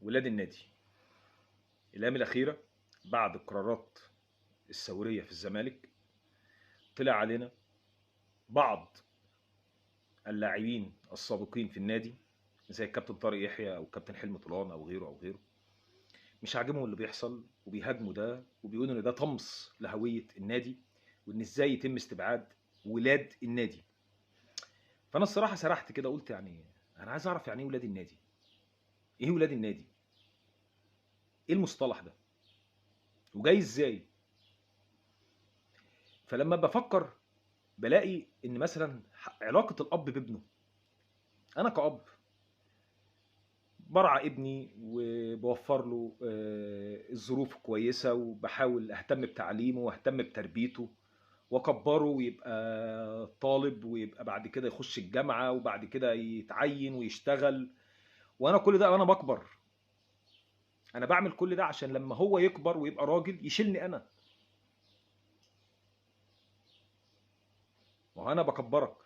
ولاد النادي الايام الاخيره بعد القرارات الثوريه في الزمالك طلع علينا بعض اللاعبين السابقين في النادي زي الكابتن طارق يحيى او الكابتن حلمي طولان او غيره او غيره، مش عاجبهم اللي بيحصل وبيهاجموا ده وبيقولوا ان ده طمس لهويه النادي وان ازاي يتم استبعاد ولاد النادي. فانا الصراحه سرحت كده قلت يعني انا عايز اعرف يعني ايه ولاد النادي؟ ايه ولاد النادي؟ ايه المصطلح ده؟ وجاي ازاي؟ فلما بفكر بلاقي ان مثلا علاقه الاب بابنه، انا كأب برعى ابني وبوفر له الظروف كويسه وبحاول اهتم بتعليمه واهتم بتربيته واكبره ويبقى طالب ويبقى بعد كده يخش الجامعه وبعد كده يتعين ويشتغل. وانا كل ده وانا بكبر، انا بعمل كل ده عشان لما هو يكبر ويبقى راجل يشيلني انا. وانا بكبرك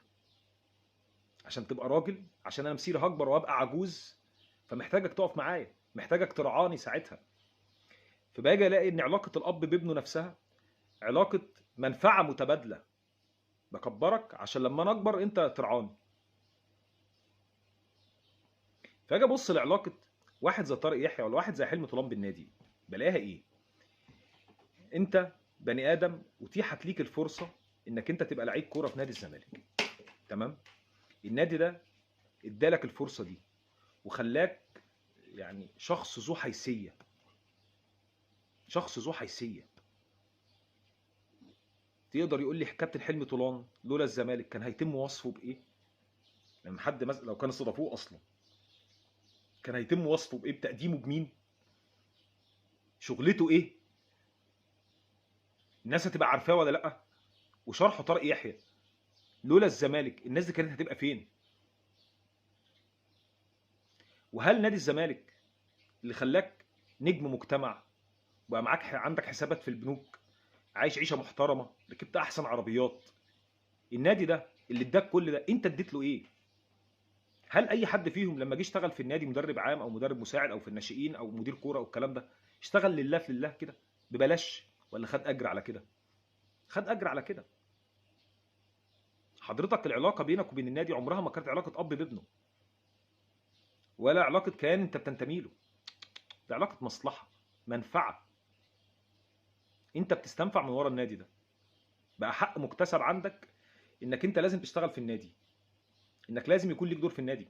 عشان تبقى راجل، عشان انا مسيري هكبر وابقى عجوز، فمحتاجك تقف معايا، محتاجك ترعاني ساعتها. فباجي الاقي ان علاقه الاب بابنه نفسها علاقه منفعه متبادله، بكبرك عشان لما انا اكبر انت ترعاني. فاجي ابص لعلاقه واحد زي طارق يحيى ولا واحد زي حلمي طولان بالنادي، بلاقيها ايه؟ انت بني ادم اتيحت ليك الفرصه انك انت تبقى لعيب كوره في نادي الزمالك، تمام؟ النادي ده ادالك الفرصه دي وخلاك يعني شخص ذو حيثيه، شخص ذو حيثيه. تقدر يقول لي كابتن حلمي طولان لولا الزمالك كان هيتم وصفه بايه؟ لما حد مثلا لو كان استضافوه اصلا كان هيتم وصفه بايه؟ بتقديمه بمين؟ شغلته ايه؟ الناس هتبقى عارفاه ولا لا؟ وشرحه طارق يحيى لولا الزمالك الناس دي كانت هتبقى فين؟ وهل نادي الزمالك اللي خلاك نجم مجتمع وبقى معاك عندك حسابات في البنوك، عايش عيشه محترمه، ركبت احسن عربيات، النادي ده اللي اداك كل ده انت اديت له ايه؟ هل اي حد فيهم لما جه اشتغل في النادي مدرب عام او مدرب مساعد او في الناشئين او مدير كوره او الكلام ده اشتغل لله في لله كده ببلاش ولا خد اجر على كده؟ خد اجر على كده. حضرتك العلاقه بينك وبين النادي عمرها ما كانت علاقه اب بابنه ولا علاقه كيان انت بتنتمي له، ده علاقه مصلحه، منفعه. انت بتستنفع من ورا النادي ده، بقى حق مكتسب عندك انك انت لازم تشتغل في النادي، انك لازم يكون ليك دور في النادي.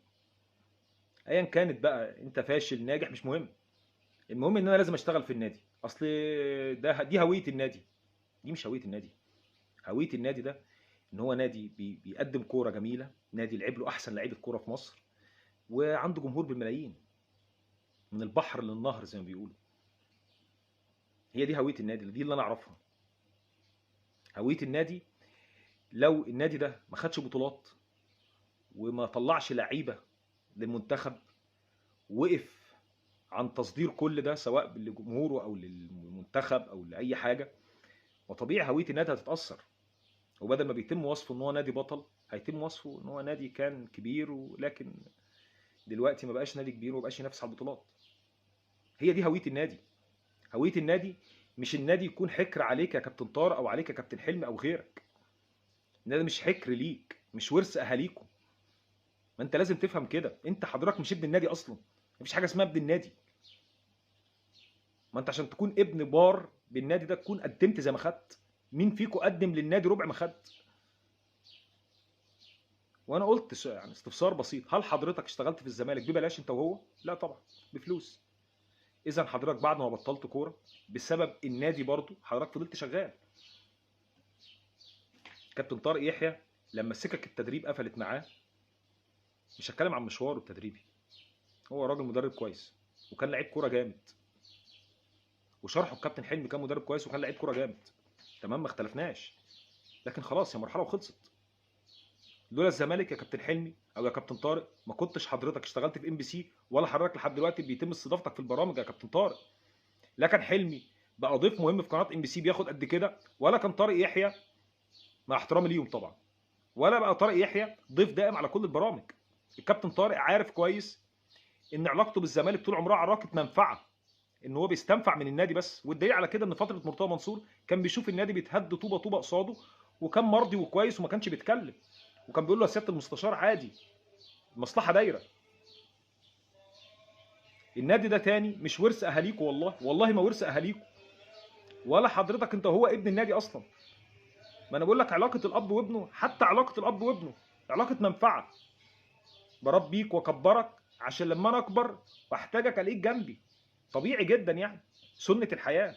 ايا كانت بقى انت فاشل ناجح مش مهم، المهم ان انا لازم اشتغل في النادي. اصل دي هويه النادي، دي مش هويه النادي. هويه النادي ده ان هو نادي بيقدم كوره جميله، نادي لعب له احسن لعيبه كوره في مصر وعنده جمهور بالملايين، من البحر للنهر زي ما بيقولوا. هي دي هويه النادي، دي اللي انا اعرفها. هويه النادي لو النادي ده ما خدش بطولات وما طلعش لعيبه للمنتخب، وقف عن تصدير كل ده سواء لجمهوره او للمنتخب او لاي حاجه، وطبيعي هويه النادي هتتاثر. وبدل ما بيتم وصفه ان هو نادي بطل هيتم وصفه ان هو نادي كان كبير ولكن دلوقتي ما بقاش نادي كبير وما بقاش ينافس على البطولات. هي دي هويه النادي. هويه النادي مش النادي يكون حكر عليك يا كابتن طارق او عليك يا كابتن حلمي او غيرك. النادي مش حكر ليك، مش ورث اهاليكم. ما انت لازم تفهم كده، انت حضرتك مش ابن النادي اصلا، مفيش حاجه اسمها ابن النادي. ما انت عشان تكون ابن بار بالنادي ده تكون قدمت زي ما خدت. مين فيكم قدم للنادي ربع ما خد؟ وانا قلت يعني استفسار بسيط، هل حضرتك اشتغلت في الزمالك ببلاش انت وهو؟ لا طبعا، بفلوس. اذا حضرتك بعد ما بطلت كوره بسبب النادي برضو حضرتك فضلت شغال. كابتن طارق يحيى لما سكك التدريب قفلت معاه، مش هتكلم عن مشواره التدريبي، هو راجل مدرب كويس وكان لعيب كوره جامد، وشرحه الكابتن حلمي كان مدرب كويس وكان لعيب كوره جامد، تمام، ما اختلفناش. لكن خلاص هي مرحله وخلصت. لولا الزمالك يا كابتن حلمي او يا كابتن طارق ما كنتش حضرتك اشتغلت في ام بي سي، ولا حضرتك لحد دلوقتي بيتم استضافتك في البرامج يا كابتن طارق. لا كان حلمي بقى ضيف مهم في قناه ام بي سي بياخد قد كده، ولا كان طارق يحيى مع احترامي ليهم طبعا، ولا بقى طارق يحيى ضيف دائم على كل البرامج. الكابتن طارق عارف كويس ان علاقته بالزمالك طول عمرها علاقه منفعه، ان هو بيستنفع من النادي بس. والدليل على كده ان فتره مرتضى منصور كان بيشوف النادي بيتهد طوبه طوبه قصاده، وكان مرضي وكويس وما كانش بيتكلم، وكان بيقول له يا سياده المستشار عادي، المصلحه دايره. النادي ده تاني مش ورث اهاليكوا، والله والله ما ورث اهاليكوا، ولا حضرتك انت هو ابن النادي اصلا. ما انا بقول لك علاقه الاب وابنه، حتى علاقه الاب وابنه علاقه منفعه. بربيك واكبرك عشان لما انا اكبر واحتاجك الاقيك جنبي، طبيعي جدا يعني، سنه الحياه.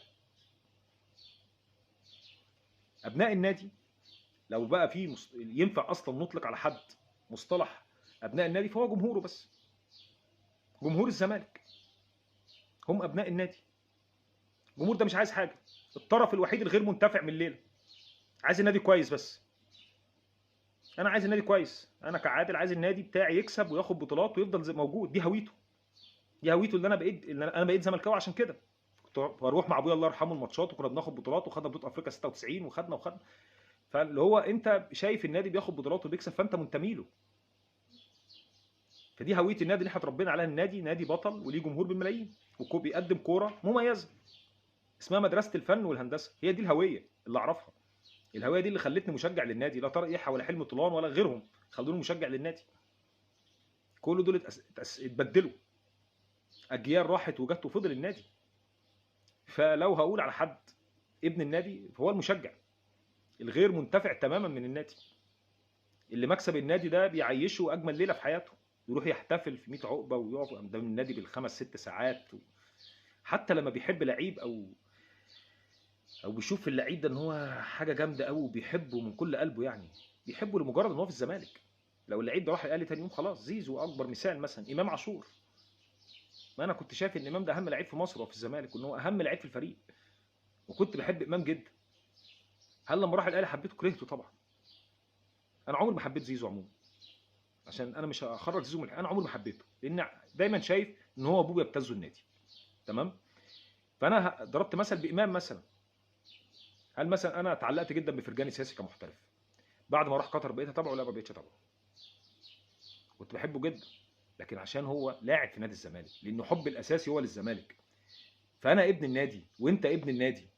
ابناء النادي لو بقى في ينفع اصلا نطلق على حد مصطلح ابناء النادي، فهو جمهوره بس. جمهور الزمالك هم ابناء النادي. الجمهور ده مش عايز حاجه، الطرف الوحيد الغير منتفع من الليله، عايز النادي كويس بس. انا عايز النادي كويس، انا كعادل عايز النادي بتاعي يكسب وياخد بطولات ويفضل زي موجود. دي هويته، دي هويته اللي انا بقيت زملكاوي عشان كده. كنت بروح مع ابويا الله يرحمه الماتشات، وكنا بناخد بطولات، وخدنا بطوله افريقيا 96 وخدنا. فاللي هو انت شايف النادي بياخد بطولات وبيكسب فانت منتمي له. فدي هويه النادي اللي احنا اتربينا عليها. النادي نادي بطل وليه جمهور بالملايين، وبيقدم كوره مميزه اسمها مدرسه الفن والهندسه. هي دي الهويه اللي اعرفها، الهويه دي اللي خلتني مشجع للنادي. لا طارق يحيى ولا حلمي طولان ولا غيرهم خلوني مشجع للنادي. كل دول اتبدلوا، اجيال راحت وجت وفضل النادي. فلو هقول على حد ابن النادي فهو المشجع الغير منتفع تماما من النادي، اللي مكسب النادي ده بيعيشه اجمل ليله في حياته، يروح يحتفل في 100 عقبه ويقف قدام النادي بالخمس ست ساعات. حتى لما بيحب لعيب او بيشوف في اللعيب ده ان هو حاجه جامده قوي وبيحبه من كل قلبه، يعني بيحبه لمجرد ان هو في الزمالك. لو اللعيب ده راح الاهلي تاني يوم خلاص. زيزو اكبر مثال، مثلا امام عاشور. ما انا كنت شايف ان امام ده اهم لعيب في مصر وفي الزمالك، وان هو اهم لعيب في الفريق، وكنت بحب امام جدا. هل لما راح الاهلي حبيته؟ كرهته طبعا. انا عمري ما حبيت زيزو عموما، عشان انا مش هخرج زيزو من انا عمري ما حبيته، لان دايما شايف ان هو ابوه بيبتزه النادي. تمام. فانا ضربت مثل بامام مثلا. هل مثلا انا اتعلقت جدا بفرجاني سياسي كمحترف؟ بعد ما راح قطر بقيت اتابعه؟ لا، ما بقيتش اتابعه. كنت بحبه جدا، لكن عشان هو لاعب في نادي الزمالك، لانه حب الاساسي هو للزمالك. فانا ابن النادي وانت ابن النادي.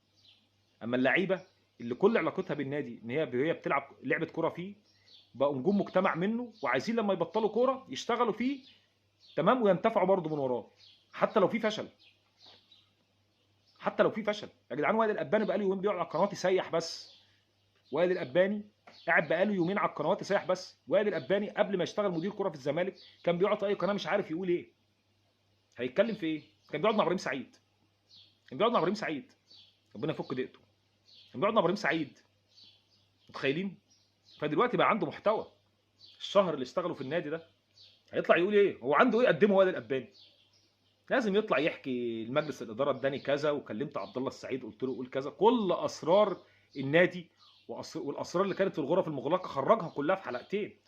اما اللعيبه اللي كل علاقتها بالنادي ان هي بتلعب لعبه كوره فيه، بقوا نجوم مجتمع منه، وعايزين لما يبطلوا كوره يشتغلوا فيه، تمام، وينتفعوا برضه من وراه، حتى لو في فشل. حتى لو في فشل يا جدعان. وائل الاباني بقاله يومين بيقعد على القنوات يسيح بس. وائل الاباني قاعد بقاله يومين على القنوات يسيح بس. وائل الاباني قبل ما يشتغل مدير كوره في الزمالك كان بيقعد في اي قناه مش عارف يقول ايه، هيتكلم في ايه. كان بيقعد مع ابراهيم سعيد، كان بيقعد مع ابراهيم سعيد، ربنا يفك دقته. كان بيقعد مع ابراهيم سعيد، متخيلين؟ فدلوقتي بقى عنده محتوى. الشهر اللي اشتغلوا في النادي ده هيطلع يقول ايه؟ هو عنده ايه قدمه وائل الاباني؟ لازم يطلع يحكي المجلس الاداره اداني كذا، وكلمت عبد الله السعيد قلت له قول كذا. كل اسرار النادي والاسرار اللي كانت في الغرف المغلقه خرجها كلها في حلقتين.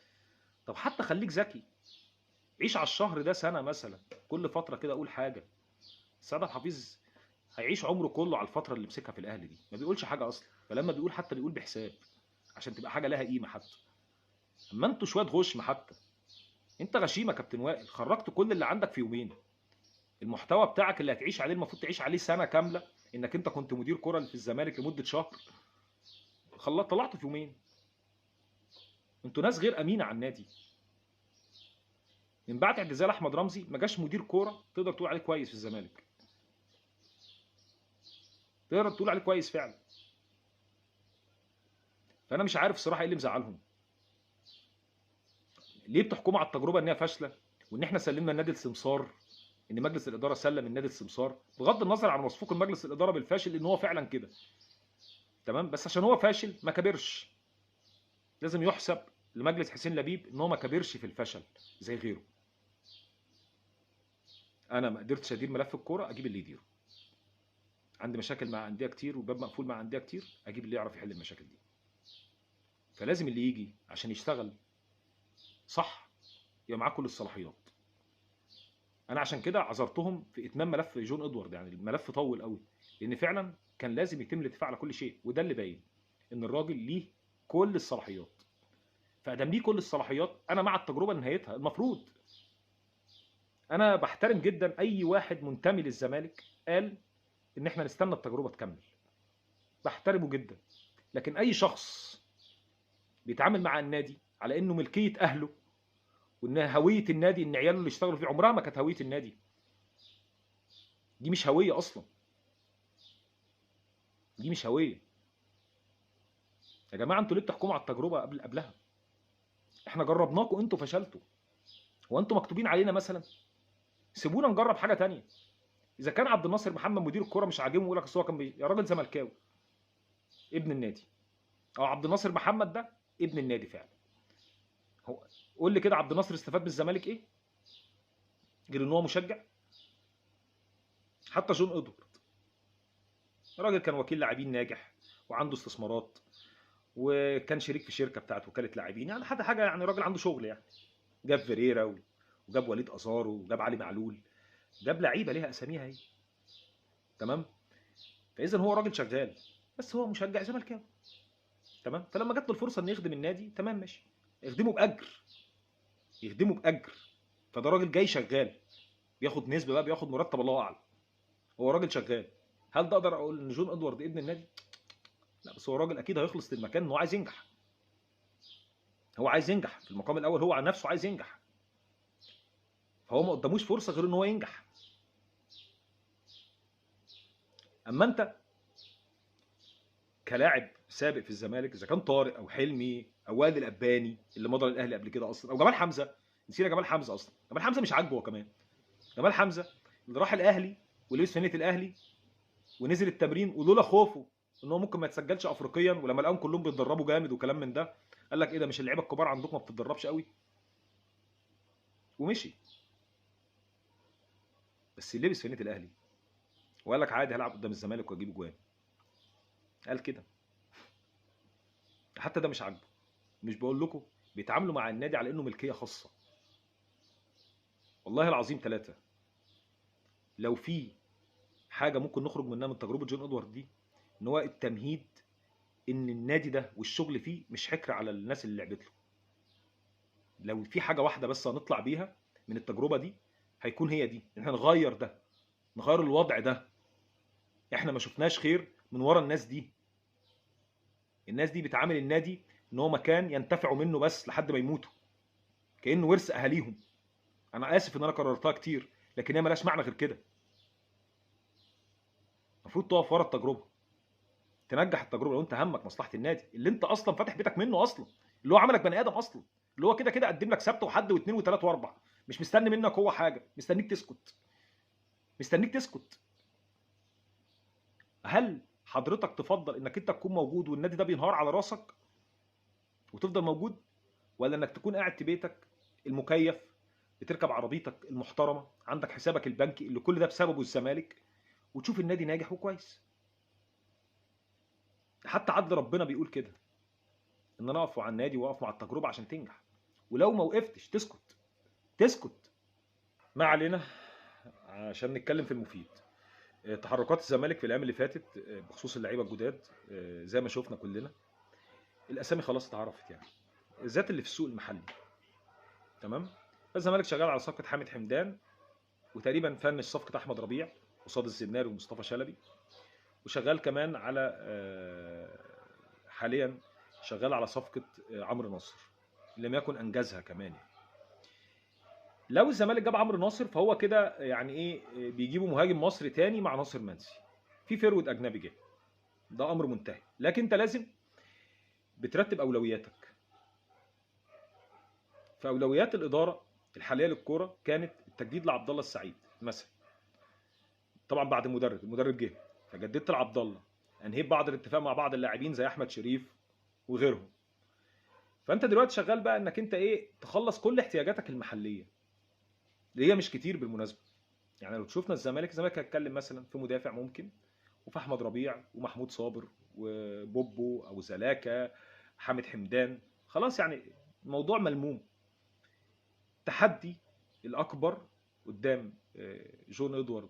طب حتى خليك ذكي، عيش على الشهر ده سنه مثلا، كل فتره كده اقول حاجه. سعد حفيظ هيعيش عمره كله على الفتره اللي مسكها في الاهلي دي، ما بيقولش حاجه اصلا. فلما بيقول حتى بيقول بحساب عشان تبقى حاجه لها قيمه حتى. اما انتوا شويه غشم حتى. انت غشيمه كابتن وائل، خرجت كل اللي عندك في يومين. المحتوى بتاعك اللي هتعيش عليه المفروض تعيش عليه سنه كامله، انك انت كنت مدير كره في الزمالك لمده شهر، طلعته في يومين. انتوا ناس غير امينه على النادي. من بعد اعتزال احمد رمزي ما جاش مدير كوره تقدر تقول عليه كويس في الزمالك، تقدر تقول عليه كويس فعلا. فانا مش عارف الصراحه ايه اللي مزعلهم. ليه بتحكموا على التجربه ان هي فاشله، وان احنا سلمنا النادي السمسار، ان مجلس الاداره سلم النادي السمسار، بغض النظر عن مسفوق المجلس الاداره بالفاشل، ان هو فعلا كده. تمام. بس عشان هو فاشل ما كبرش. لازم يحسب لمجلس حسين لبيب ان هو ما كبرش في الفشل زي غيره. انا ما قدرتش ادير ملف الكوره، اجيب اللي يديره. عندي مشاكل مع انديه كتير وباب مقفول مع انديه كتير، اجيب اللي يعرف يحل المشاكل دي. فلازم اللي يجي عشان يشتغل صح يبقى معاه كل الصلاحيات. انا عشان كده عذرتهم في اتمام ملف جون ادوارد، يعني الملف طول قوي، لان فعلا كان لازم يتم الاتفاق على كل شيء. وده اللي باين ان الراجل ليه كل الصلاحيات. فادام ليه كل الصلاحيات انا مع التجربه لنهايتها. المفروض انا بحترم جدا اي واحد منتمي للزمالك قال ان احنا نستنى التجربه تكمل، بحترمه جدا. لكن اي شخص بيتعامل مع النادي على انه ملكيه اهله، وان هويه النادي ان عياله اللي يشتغلوا فيه، عمرها ما كانت هويه النادي. دي مش هويه اصلا، دي مش هويه. يا جماعه انتوا ليه بتحكموا على التجربه قبلها؟ احنا جربناكم، انتوا فشلتوا. هو انتوا مكتوبين علينا مثلا؟ سيبونا نجرب حاجه تانية. اذا كان عبد الناصر محمد مدير الكوره مش عاجبه، يقول لك اصل هو كان يا راجل زملكاوي ابن النادي. او عبد الناصر محمد ده ابن النادي فعلا. هو قول لي كده، عبد الناصر استفاد بالزمالك ايه غير ان هو مشجع؟ حتى جون ادوارد راجل كان وكيل لاعبين ناجح وعنده استثمارات، وكان شريك في شركه بتاعت وكاله لاعبين، يعني حتى حاجه، يعني راجل عنده شغل يعني. جاب فيريرا وجاب وليد ازارو وجاب علي معلول، جاب لعيبه ليها اساميها هي. تمام. فاذا هو راجل شغال، بس هو مشجع زملكاوي. تمام. فلما جات له الفرصه انه يخدم النادي، تمام ماشي، يخدمه باجر، يخدمه باجر. فده راجل جاي شغال، بياخد نسبه بقى، بياخد مرتب الله اعلم. هو راجل شغال. هل ده اقدر اقول ان جون ادوارد ابن النادي؟ لا، بس هو راجل اكيد هيخلص للمكان ان هو عايز ينجح. هو عايز ينجح في المقام الاول، هو عن نفسه عايز ينجح. فهو ما قداموش فرصه غير ان هو ينجح. اما انت كلاعب سابق في الزمالك، اذا كان طارق او حلمي او وائل الاباني اللي مضى للاهلي قبل كده اصلا، او جمال حمزه، نسينا جمال حمزه اصلا. جمال حمزه مش عاجبه هو كمان. جمال حمزه اللي راح الاهلي ولبس فانله الاهلي ونزل التمرين، ولولا خوفه ان هو ممكن ما يتسجلش افريقيا، ولما لقاهم كلهم بيتدربوا جامد وكلام من ده، قال لك ايه ده، مش اللعيبه الكبار عندكم ما بتتدربش قوي؟ ومشي. بس اللي لبس فانله الاهلي وقال لك عادي هلعب قدام الزمالك واجيب جوان، قال كده. حتى ده مش عاجبه. مش بقول لكم بيتعاملوا مع النادي على انه ملكيه خاصه. والله العظيم ثلاثه، لو في حاجه ممكن نخرج منها من تجربه جون ادوارد دي، ان هو التمهيد، ان النادي ده والشغل فيه مش حكر على الناس اللي لعبت له. لو في حاجه واحده بس هنطلع بيها من التجربه دي، هيكون هي دي، ان احنا نغير ده، نغير الوضع ده. احنا ما شفناش خير من ورا الناس دي. الناس دي بتعامل النادي ان هو مكان ينتفعوا منه بس لحد ما يموتوا، كانه ورث اهاليهم. انا اسف ان انا كررتها كتير، لكن هي ملهاش معنى غير كده. المفروض تقف ورا التجربه، تنجح التجربه. لو انت همك مصلحه النادي اللي انت اصلا فاتح بيتك منه اصلا، اللي هو عملك بني ادم اصلا، اللي هو كده كده قدم لك سبت وحد واثنين وثلاث واربع، مش مستني منك هو حاجه، مستنيك تسكت، مستنيك تسكت. هل حضرتك تفضل انك انت تكون موجود والنادي ده بينهار على راسك وتفضل موجود، ولا انك تكون قاعد في بيتك المكيف، بتركب عربيتك المحترمه، عندك حسابك البنكي اللي كل ده بسببه الزمالك، وتشوف النادي ناجح وكويس؟ حتى عدل ربنا بيقول كده، ان انا اقف مع النادي واقف مع التجربه عشان تنجح. ولو ما وقفتش تسكت، تسكت. ما علينا، عشان نتكلم في المفيد. تحركات الزمالك في الايام اللي فاتت بخصوص اللعيبه الجداد، زي ما شفنا كلنا الاسامي خلاص اتعرفت يعني، بالذات اللي في السوق المحلي. تمام. الزمالك شغال على صفقه حامد حمدان، وتقريبا فنش صفقه احمد ربيع قصاد الزناري ومصطفى شلبي، وشغال كمان على حاليا شغال على صفقه عمرو ناصر، لم يكن انجزها كمان يعني. لو الزمالك جاب عمرو ناصر فهو كده يعني ايه، بيجيبوا مهاجم مصري تاني مع ناصر منسي، في فيرود اجنبي جاي، ده امر منتهي. لكن انت لازم بترتب اولوياتك. فاولويات الاداره الحاليه للكوره كانت التجديد لعبد الله السعيد مثلا. طبعا بعد المدرب جه، فجددت لعبد الله، انهيت بعض الاتفاق مع بعض اللاعبين زي احمد شريف وغيرهم. فانت دلوقتي شغال بقى انك انت ايه، تخلص كل احتياجاتك المحليه، اللي هي مش كتير بالمناسبه. يعني لو شفنا الزمالك هيتكلم مثلا في مدافع ممكن، وفي احمد ربيع ومحمود صابر وبوبو او زلاكا، حامد حمدان، خلاص يعني الموضوع ملموم. التحدي الاكبر قدام جون ادوارد.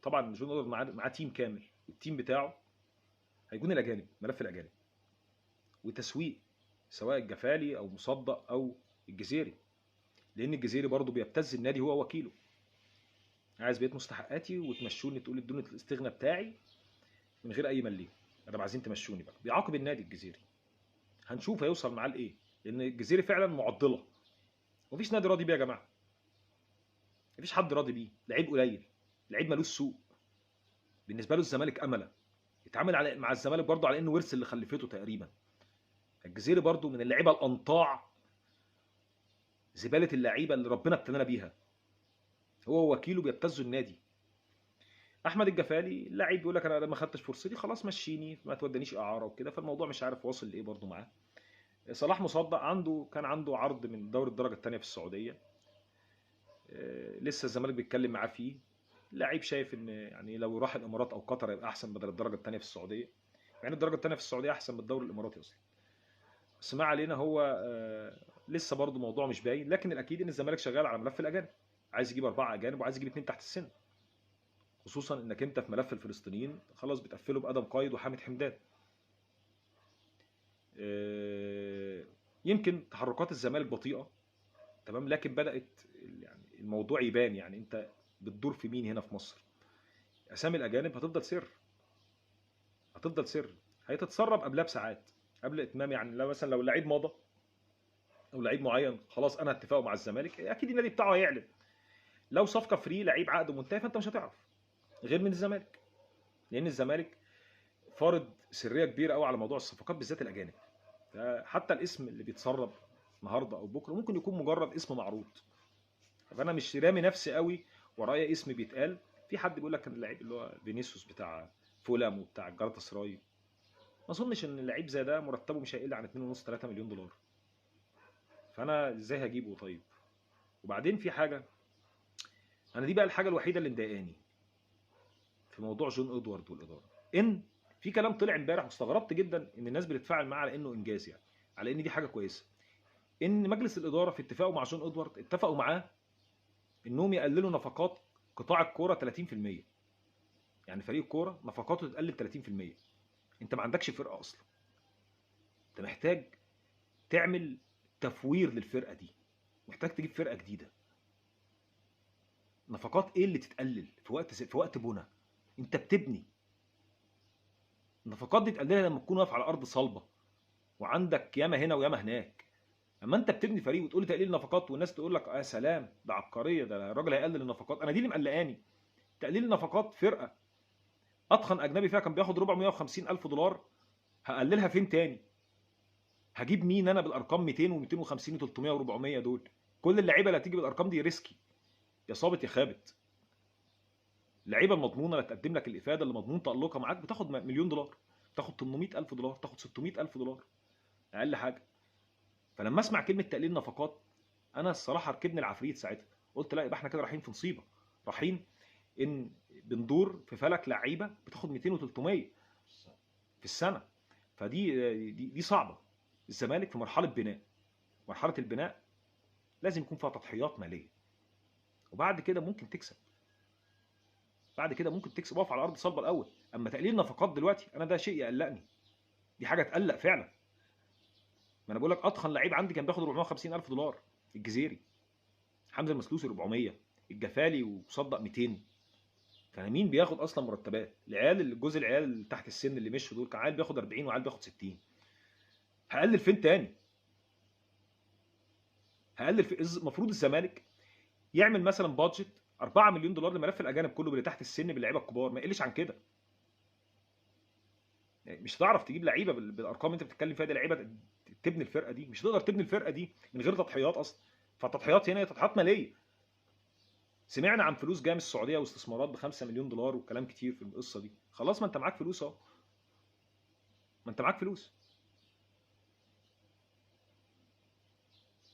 طبعا جون ادوارد معاه تيم كامل، والتيم بتاعه هيكون الاجانب، ملف الاجانب وتسويق، سواء الجفالي او مصدق او الجزيري. لان الجزيري برضه بيبتز النادي هو وكيله. عايز بقيه مستحقاتي وتمشوني، تقول ادوني الاستغنى بتاعي من غير اي مليم، انا عايزين تمشوني بقى. بيعاقب النادي الجزيري. هنشوف هيوصل معاه لايه، لان الجزيري فعلا معضله. مفيش نادي راضي بيه يا جماعه، مفيش حد راضي بيه. لعيب قليل، لعيب ملوش سوق. بالنسبه له الزمالك امله، اتعامل على مع الزمالك برضه على انه ورث اللي خلفته تقريبا. الجزيري برضه من اللعيبه الانطاع، زباله اللعيبه اللي ربنا ابتلانا بيها. هو وكيله بيبتزوا النادي. احمد الجفالي لعيب بيقول لك انا ما خدتش فرصتي خلاص مشيني، ما تودنيش اعاره وكده، فالموضوع مش عارف واصل لايه برضه معاه. صلاح مصدق كان عنده عرض من دوري الدرجه الثانيه في السعوديه، لسه الزمالك بيتكلم معاه فيه. لعيب شايف ان يعني لو راح الامارات او قطر يبقى احسن بدل الدرجه الثانيه في السعوديه. يعني الدرجه الثانيه في السعوديه احسن من الدوري الاماراتي اصلا. بس ما علينا، هو لسه برضه موضوع مش باين، لكن الاكيد ان الزمالك شغال على ملف الاجانب. عايز يجيب 4 اجانب وعايز يجيب 2 تحت السن، خصوصا انك انت في ملف الفلسطينيين خلاص بتقفله بادم قايد وحامد حمدان. يمكن تحركات الزمالك بطيئه، تمام، لكن بدات يعني الموضوع يبان. يعني انت بتدور في مين هنا في مصر؟ اسامي الاجانب هتفضل سر، هتفضل سر، هيتتسرب قبلها بساعات، قبل اتمام. يعني لو مثلا لو اللعيب مضى او لعيب معين خلاص انا اتفاقه مع الزمالك، اكيد النادي بتاعه هيعلن. لو صفقه فري لعيب عقده منتهي فانت مش هتعرف غير من الزمالك، لان الزمالك فارض سريه كبيره قوي على موضوع الصفقات بالذات الاجانب. حتى الاسم اللي بيتسرب النهارده او بكره ممكن يكون مجرد اسم معروض. فانا مش رامي نفسي قوي ورايا اسم بيتقال. في حد بيقول لك ان اللعيب اللي هو فينيسيوس بتاع فولام وبتاع جالاتا سراي، ما اظنش ان اللعيب زي ده مرتبه مش هيقل عن 2.5 3 مليون دولار. فانا ازاي هجيبه طيب؟ وبعدين في حاجه، انا دي بقى الحاجه الوحيده اللي مضايقاني في موضوع جون ادوارد والاداره، ان في كلام طلع امبارح واستغربت جدا ان الناس بتتفاعل معاه على انه انجاز، يعني على ان دي حاجه كويسه، ان مجلس الاداره في اتفاقه مع جون ادوارد اتفقوا معاه انهم يقللوا نفقات قطاع الكوره 30%. يعني فريق الكوره نفقاته تقلل 30%. انت ما عندكش فرقه اصلا، انت محتاج تعمل تفوير للفرقه دي، محتاج تجيب فرقه جديده. نفقات ايه اللي تتقلل في وقت بنا؟ انت بتبني. النفقات دي تقللها لما تكون واقف على ارض صلبه وعندك ياما هنا وياما هناك. اما انت بتبني فريق وتقول لي تقليل نفقات والناس تقول لك سلام ده عبقريه، ده الراجل هيقلل النفقات. انا دي اللي مقلقاني، تقليل نفقات فرقه اتخن اجنبي فيها كان بياخد 450 الف دولار، هقللها فين تاني؟ هجيب مين انا بالارقام 200 و250 و300 و400 دول؟ كل اللعيبه اللي هتيجي بالارقام دي ريسكي، يا صابت يا خابت. اللعيبه المضمونه اللي تقدم لك الافاده اللي مضمون تالقها معاك بتاخد مليون دولار، تاخد 800 الف دولار، تاخد 600 الف دولار اقل حاجه. فلما اسمع كلمه تقليل نفقات انا الصراحه ركبني العفريت ساعتها، قلت لا يبقى احنا كده رايحين في مصيبه، رايحين ان بندور في فلك لعيبه بتاخد 200 و300 في السنه. فدي صعبه. الزمالك في مرحله بناء، مرحله البناء لازم يكون فيها تضحيات ماليه، وبعد كده ممكن تكسب. بعد كده ممكن تكسب، اقف على ارض صلبه الاول. اما تقليل نفقات دلوقتي انا ده شيء يقلقني، دي حاجه تقلق فعلا. ما انا بقول لك اتخن لعيب عندي كان بياخد 450 الف دولار، الجزيري. حمزه المسلوسي 400، الجفالي وصدق 200. كان مين بياخد اصلا مرتبات؟ الجزء العيال اللي تحت السن اللي مشوا دول كان عيال بياخد 40 وعيال بياخد 60. هقلل فين تاني؟ هقلل في المفروض الزمالك يعمل مثلا بادجت 4 مليون دولار لملف الاجانب كله باللي تحت السن باللعيبه الكبار، ما يقلش عن كده. يعني مش هتعرف تجيب لعيبه بالارقام اللي انت بتتكلم فيها دي، لعيبه تبني الفرقه دي. مش هتقدر تبني الفرقه دي من غير تضحيات اصلا. فالتضحيات هنا هي تضحيات ماليه. سمعنا عن فلوس جايه من السعوديه واستثمارات ب 5 مليون دولار وكلام كتير في القصه دي. خلاص ما انت معاك فلوس اهو، ما انت معاك فلوس.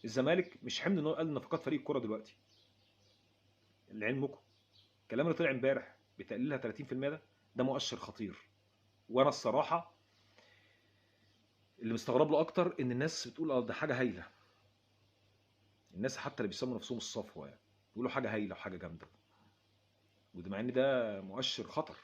الزمالك مش حمل ان هو قلل نفقات فريق الكوره دلوقتي. لعلمكم الكلام اللي طلع امبارح بتقليلها 30% ده مؤشر خطير. وانا الصراحه اللي مستغرب له اكتر ان الناس بتقول اه ده حاجه هايله. الناس حتى اللي بيسموا نفسهم الصفوه يعني بيقولوا حاجه هايله وحاجه جامده، وده مع ان ده مؤشر خطر.